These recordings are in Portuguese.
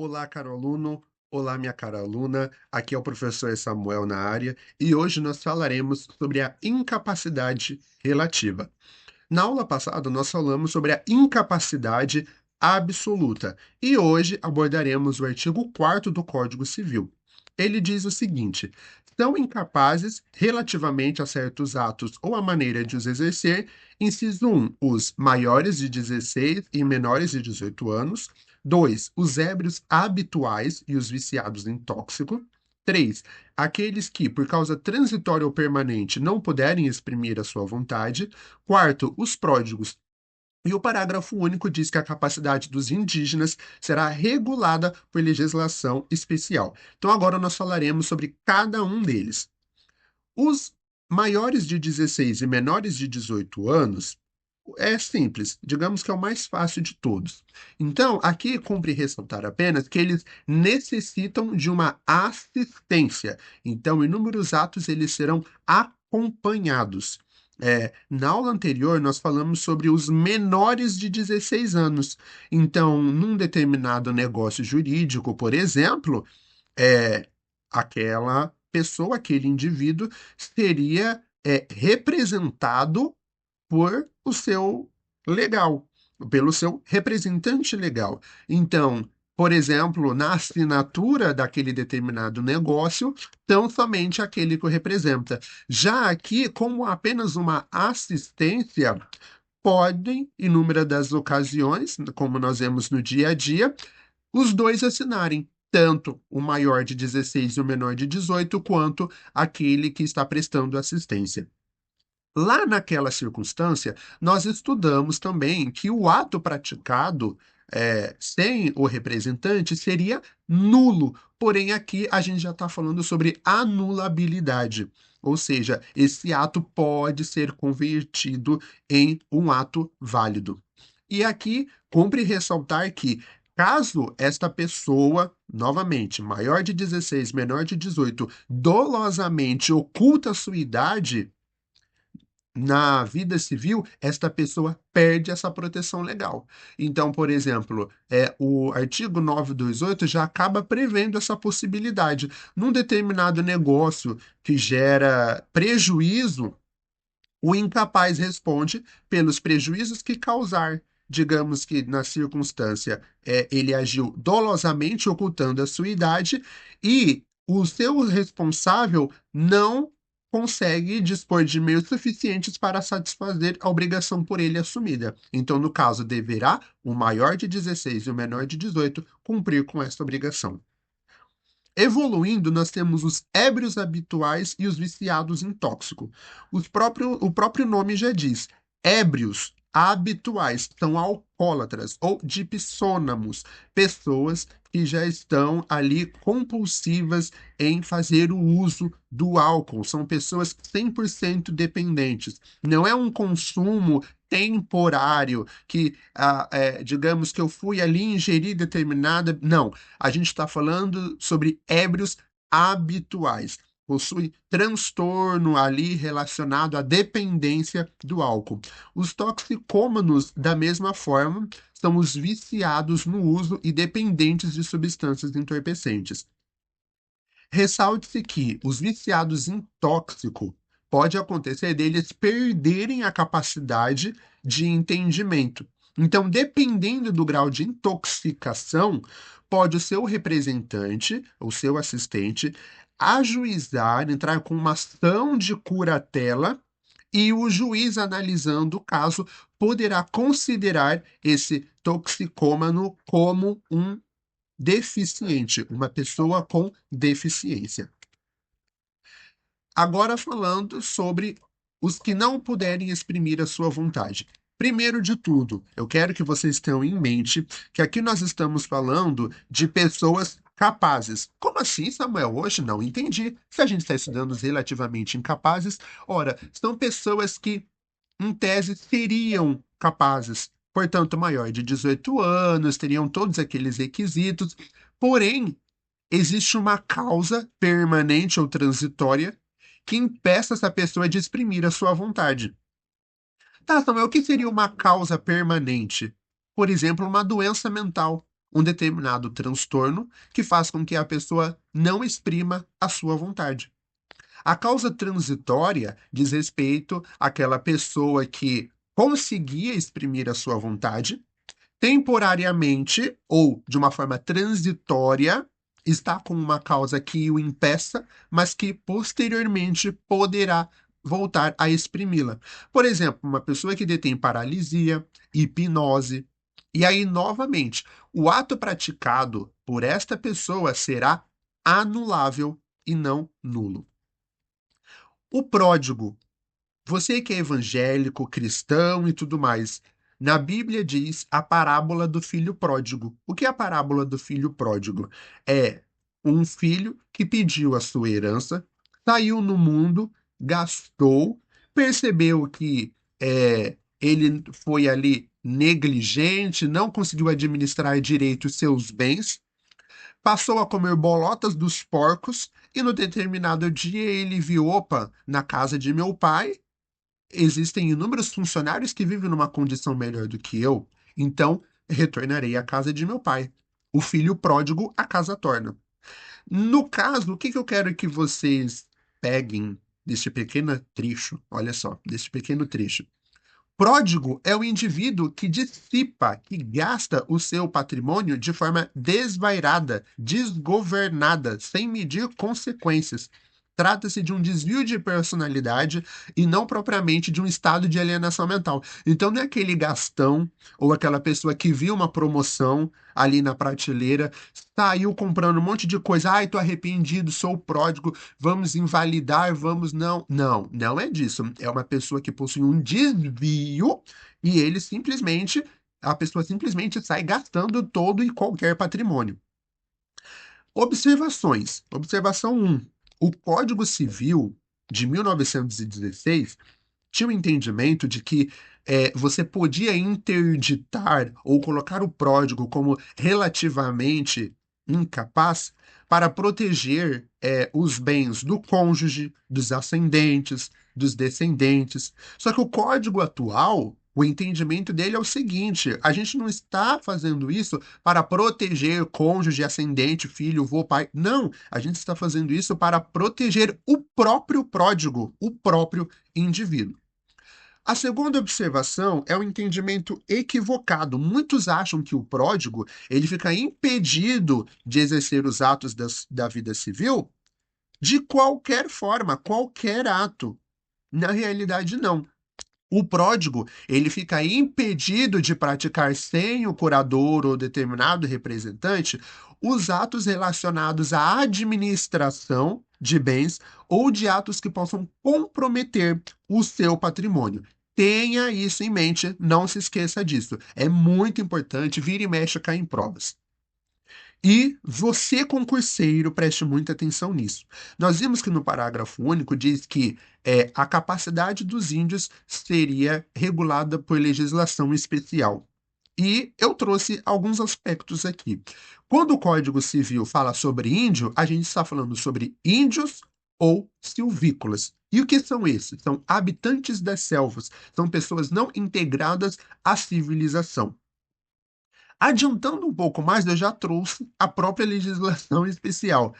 Olá, caro aluno. Olá, minha cara aluna. Aqui é o professor Samuel na área e hoje nós falaremos sobre a incapacidade relativa. Na aula passada, nós falamos sobre a incapacidade absoluta e hoje abordaremos o artigo 4º do Código Civil. Ele diz o seguinte: são incapazes relativamente a certos atos ou a maneira de os exercer, inciso 1, os maiores de 16 e menores de 18 anos, 2, os ébrios habituais e os viciados em tóxico, 3, aqueles que, por causa transitória ou permanente, não puderem exprimir a sua vontade, quarto, os pródigos. E o parágrafo único diz que a capacidade dos indígenas será regulada por legislação especial. Então, agora nós falaremos sobre cada um deles. Os maiores de 16 e menores de 18 anos é simples, digamos que é o mais fácil de todos. Então, aqui cumpre ressaltar apenas que eles necessitam de uma assistência. Então, inúmeros atos eles serão acompanhados. Na aula anterior, nós falamos sobre os menores de 16 anos. Então, num determinado negócio jurídico, por exemplo, é, aquela pessoa, aquele indivíduo, seria representado por o seu legal, pelo seu representante legal. Então, por exemplo, na assinatura daquele determinado negócio, tão somente aquele que o representa. Já aqui, como apenas uma assistência, podem, em inúmeras das ocasiões, como nós vemos no dia a dia, os dois assinarem. Tanto o maior de 16 e o menor de 18, quanto aquele que está prestando assistência. Lá naquela circunstância, nós estudamos também que o ato praticado sem o representante seria nulo. Porém, aqui a gente já está falando sobre anulabilidade. Ou seja, esse ato pode ser convertido em um ato válido. E aqui cumpre ressaltar que, caso esta pessoa, novamente, maior de 16, menor de 18, dolosamente oculta sua idade, na vida civil, esta pessoa perde essa proteção legal. Então, por exemplo, o artigo 928 já acaba prevendo essa possibilidade. Num determinado negócio que gera prejuízo, o incapaz responde pelos prejuízos que causar. Digamos que, na circunstância, ele agiu dolosamente, ocultando a sua idade, e o seu responsável não consegue dispor de meios suficientes para satisfazer a obrigação por ele assumida. Então, no caso, deverá o maior de 16 e o menor de 18 cumprir com essa obrigação. Evoluindo, nós temos os ébrios habituais e os viciados em tóxico. O próprio nome já diz, ébrios habituais são alcoólatras ou dipsônamos, pessoas que já estão ali compulsivas em fazer o uso do álcool. São pessoas 100% dependentes. Não é um consumo temporário que, digamos que eu fui ali ingerir determinada. Não, a gente está falando sobre ébrios habituais. Possui transtorno ali relacionado à dependência do álcool. Os toxicômanos, da mesma forma, são os viciados no uso e dependentes de substâncias entorpecentes. Ressalte-se que os viciados em tóxico pode acontecer deles perderem a capacidade de entendimento. Então, dependendo do grau de intoxicação, pode o seu representante, o seu assistente, ajuizar, entrar com uma ação de curatela e o juiz, analisando o caso, poderá considerar esse toxicômano como um deficiente, uma pessoa com deficiência. Agora falando sobre os que não puderem exprimir a sua vontade. Primeiro de tudo, eu quero que vocês tenham em mente que aqui nós estamos falando de pessoas capazes. Como assim, Samuel? Hoje não entendi. Se a gente está estudando os relativamente incapazes, ora, são pessoas que, em tese, seriam capazes. Portanto, maior de 18 anos, teriam todos aqueles requisitos. Porém, existe uma causa permanente ou transitória que impeça essa pessoa de exprimir a sua vontade. Tá, Samuel, o que seria uma causa permanente? Por exemplo, uma doença mental. um determinado transtorno que faz com que a pessoa não exprima a sua vontade. A causa transitória diz respeito àquela pessoa que conseguia exprimir a sua vontade, temporariamente ou de uma forma transitória, está com uma causa que o impeça, mas que posteriormente poderá voltar a exprimi-la. Por exemplo, uma pessoa que detém paralisia, hipnose, e aí, novamente, o ato praticado por esta pessoa será anulável e não nulo. O pródigo, você que é evangélico, cristão e tudo mais, na Bíblia diz a parábola do filho pródigo. O que é a parábola do filho pródigo? É um filho que pediu a sua herança, saiu no mundo, gastou, percebeu que ele foi ali negligente, não conseguiu administrar direito os seus bens, passou a comer bolotas dos porcos e no determinado dia ele viu, opa, na casa de meu pai existem inúmeros funcionários que vivem numa condição melhor do que eu, então retornarei à casa de meu pai. O filho pródigo a casa torna. No caso, o que que eu quero que vocês peguem deste pequeno trecho? Olha só, deste pequeno trecho. Pródigo é o indivíduo que dissipa, que gasta o seu patrimônio de forma desvairada, desgovernada, sem medir consequências. Trata-se de um desvio de personalidade e não propriamente de um estado de alienação mental. Então, não é aquele gastão ou aquela pessoa que viu uma promoção ali na prateleira, saiu comprando um monte de coisa. Ai, tô arrependido, sou pródigo, vamos invalidar, vamos. Não, não, não é disso. É uma pessoa que possui um desvio e ele simplesmente, a pessoa simplesmente sai gastando todo e qualquer patrimônio. Observações. Observação um: o Código Civil de 1916 tinha o entendimento de que você podia interditar ou colocar o pródigo como relativamente incapaz para proteger os bens do cônjuge, dos ascendentes, dos descendentes. Só que o código atual, o entendimento dele é o seguinte: a gente não está fazendo isso para proteger cônjuge, ascendente, filho, vô, pai. Não, a gente está fazendo isso para proteger o próprio pródigo, o próprio indivíduo. A segunda observação é o entendimento equivocado. Muitos acham que o pródigo ele fica impedido de exercer os atos da vida civil de qualquer forma, qualquer ato. Na realidade, não. O pródigo, ele fica impedido de praticar sem o curador ou determinado representante os atos relacionados à administração de bens ou de atos que possam comprometer o seu patrimônio. Tenha isso em mente, não se esqueça disso. É muito importante, vira e mexe cair em provas. E você, concurseiro, preste muita atenção nisso. Nós vimos que no parágrafo único diz que a capacidade dos índios seria regulada por legislação especial. E eu trouxe alguns aspectos aqui. Quando o Código Civil fala sobre índio, a gente está falando sobre índios ou silvícolas. E o que são esses? São habitantes das selvas, são pessoas não integradas à civilização. Adiantando um pouco mais, eu já trouxe a própria legislação especial.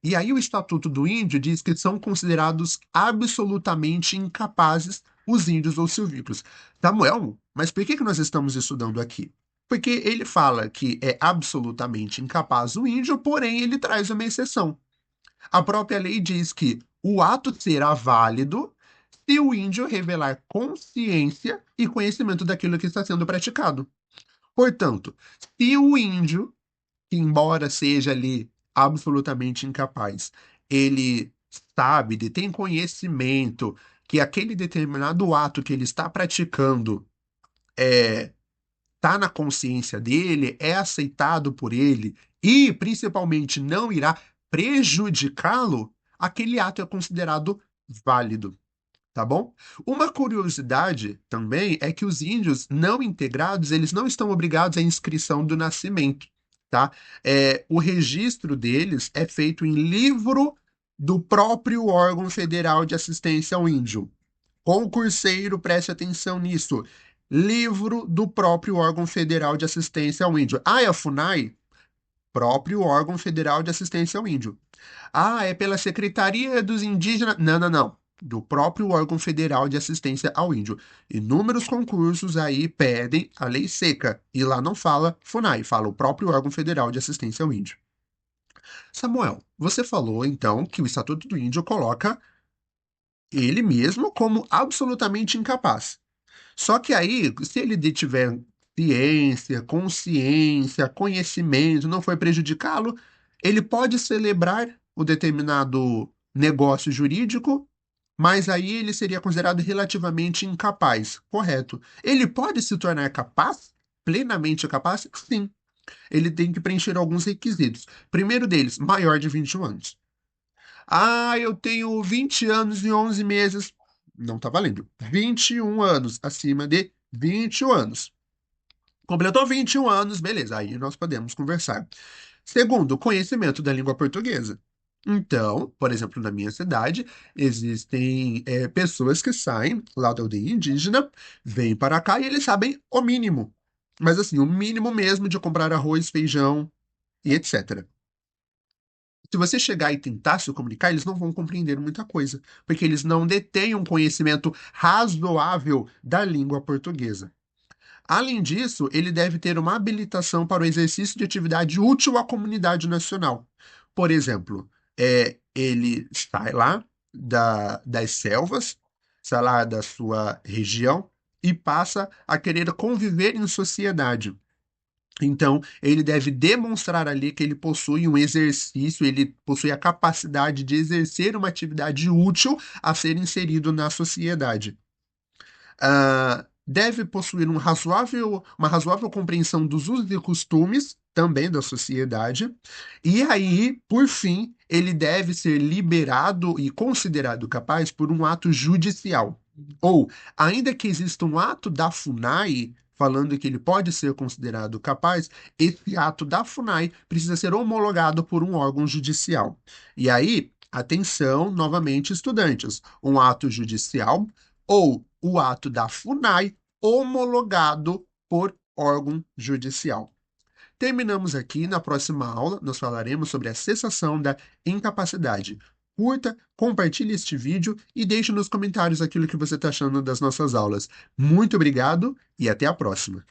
E aí o Estatuto do Índio diz que são considerados absolutamente incapazes os índios ou silvícolas. Samuel, mas por que nós estamos estudando aqui? Porque ele fala que é absolutamente incapaz o índio, porém ele traz uma exceção. A própria lei diz que o ato será válido se o índio revelar consciência e conhecimento daquilo que está sendo praticado. Portanto, se o índio, que embora seja ali absolutamente incapaz, ele sabe, ele tem conhecimento que aquele determinado ato que ele está praticando está na consciência dele, é aceitado por ele e principalmente não irá prejudicá-lo, aquele ato é considerado válido. Tá bom? Uma curiosidade também é que os índios não integrados, eles não estão obrigados à inscrição do nascimento, tá? O registro deles é feito em livro do próprio órgão federal de assistência ao índio. Concurseiro, preste atenção nisso. livro do próprio órgão federal de assistência ao índio. Ah, é a FUNAI? Próprio órgão federal de assistência ao índio. Ah, é pela Secretaria dos Indígenas. Não, não, não. Do próprio órgão federal de assistência ao índio. Inúmeros concursos aí pedem a lei seca. E lá não fala FUNAI, fala o próprio órgão federal de assistência ao índio. Samuel, você falou então que o Estatuto do Índio coloca ele mesmo como absolutamente incapaz. Só que aí, se ele tiver ciência, consciência, conhecimento, não foi prejudicá-lo, ele pode celebrar o determinado negócio jurídico, mas aí ele seria considerado relativamente incapaz, correto? Ele pode se tornar capaz, plenamente capaz? Sim. Ele tem que preencher alguns requisitos. Primeiro deles, maior de 21 anos. Ah, eu tenho 20 anos e 11 meses. Não tá valendo. 21 anos, acima de 21 anos. Completou 21 anos, beleza, aí nós podemos conversar. Segundo, conhecimento da língua portuguesa. Então, por exemplo, na minha cidade, existem pessoas que saem lá da aldeia indígena, vêm para cá e eles sabem o mínimo. Mas assim, o mínimo mesmo de comprar arroz, feijão e etc. Se você chegar e tentar se comunicar, eles não vão compreender muita coisa, porque eles não detêm um conhecimento razoável da língua portuguesa. Além disso, ele deve ter uma habilitação para o exercício de atividade útil à comunidade nacional. Por exemplo, ele sai lá das selvas, sai lá da sua região e passa a querer conviver em sociedade. Então, ele deve demonstrar ali que ele possui um exercício, ele possui a capacidade de exercer uma atividade útil a ser inserido na sociedade. Deve possuir uma razoável compreensão dos usos e costumes também da sociedade. E aí, por fim, ele deve ser liberado e considerado capaz por um ato judicial. Ou, ainda que exista um ato da FUNAI falando que ele pode ser considerado capaz, esse ato da FUNAI precisa ser homologado por um órgão judicial. E aí, atenção, novamente, estudantes, um ato judicial ou o ato da FUNAI homologado por órgão judicial. Terminamos aqui. Na próxima aula, nós falaremos sobre a cessação da incapacidade. Curta, compartilhe este vídeo e deixe nos comentários aquilo que você está achando das nossas aulas. Muito obrigado e até a próxima.